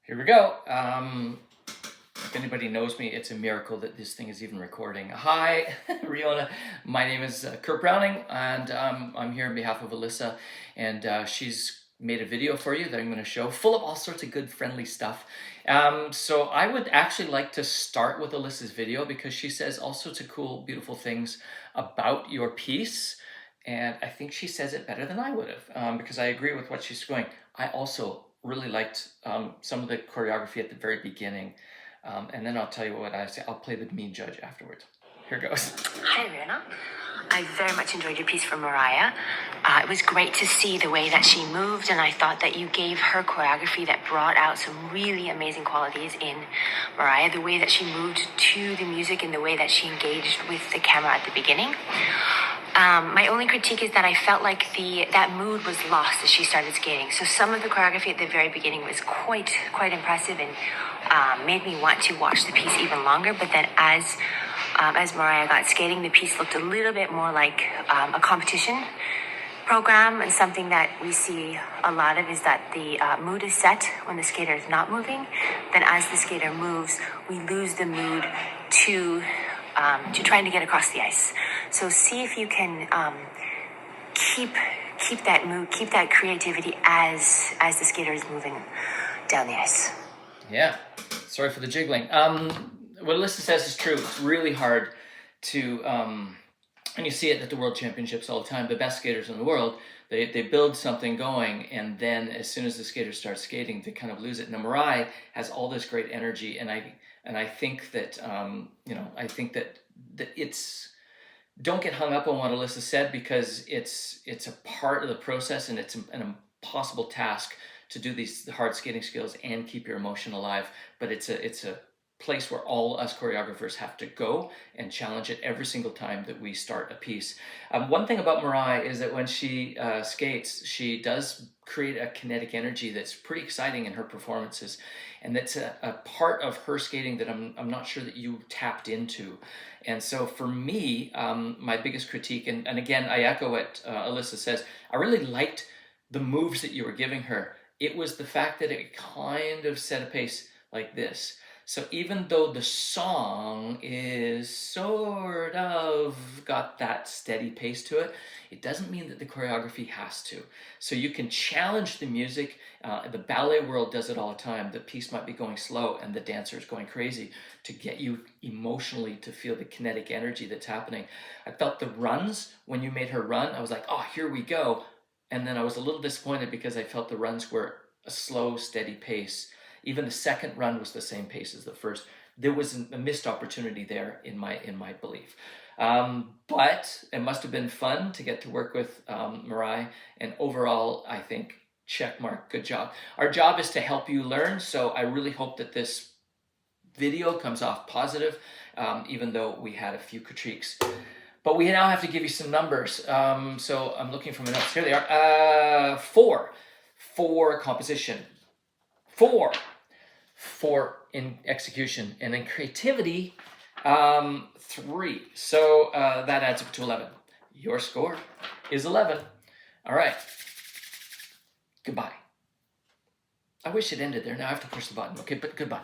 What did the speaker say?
Here we go. If anybody knows me, it's a miracle that this thing is even recording. Hi, Riona. My name is Kurt Browning, and I'm here on behalf of Alyssa, and she's made a video for you that I'm going to show, full of all sorts of good, friendly stuff. So I would actually like to start with Alyssa's video because she says all sorts of cool, beautiful things about your piece. And I think she says it better than I would have, because I agree with what she's going. I also really liked some of the choreography at the very beginning. And then I'll tell you what I say. I'll play the mean judge afterwards. Here goes. Hi, Riona. I very much enjoyed your piece from Mariah. It was great to see the way that she moved, and I thought that you gave her choreography that brought out some really amazing qualities in Mariah. The way that she moved to the music and the way that she engaged with the camera at the beginning. My only critique is that I felt like that mood was lost as she started skating. So some of the choreography at the very beginning was quite impressive and made me want to watch the piece even longer. But then as Mariah got skating, the piece looked a little bit more like a competition program, and something that we see a lot of is that the mood is set when the skater is not moving. Then as the skater moves, we lose the mood to trying to get across the ice. So see if you can keep that mood, keep that creativity as the skater is moving down the ice. Yeah, sorry for the jiggling. What Alyssa says is true. It's really hard to, and you see it at the World Championships all the time. The best skaters in the world, they build something going, and then as soon as the skater starts skating, they kind of lose it. Now Mariah has all this great energy, and I think that I think that it's, don't get hung up on what Alyssa said, because it's a part of the process, and it's an impossible task to do these hard skating skills and keep your emotion alive. But it's a place where all us choreographers have to go and challenge it every single time that we start a piece. One thing about Mariah is that when she skates, she does create a kinetic energy that's pretty exciting in her performances, and that's a part of her skating that I'm not sure that you tapped into. And so for me, my biggest critique, and again, I echo what Alyssa says, I really liked the moves that you were giving her. It was the fact that it kind of set a pace like this. So even though the song is sort of got that steady pace to it, it doesn't mean that the choreography has to. So you can challenge the music. The ballet world does it all the time. The piece might be going slow and the dancer is going crazy to get you emotionally to feel the kinetic energy that's happening. I felt the runs, when you made her run, I was like, oh, here we go. And then I was a little disappointed because I felt the runs were a slow, steady pace. Even the second run was the same pace as the first. There was a missed opportunity there in my belief. But it must have been fun to get to work with Mariah. And overall, I think, check mark, good job. Our job is to help you learn. So I really hope that this video comes off positive, even though we had a few critiques. But we now have to give you some numbers. So I'm looking for my notes. Here they are. 4 for composition. 4 for in execution. And in creativity, 3. So that adds up to 11. Your score is 11. All right. Goodbye. I wish it ended there. Now I have to push the button. Okay, but goodbye.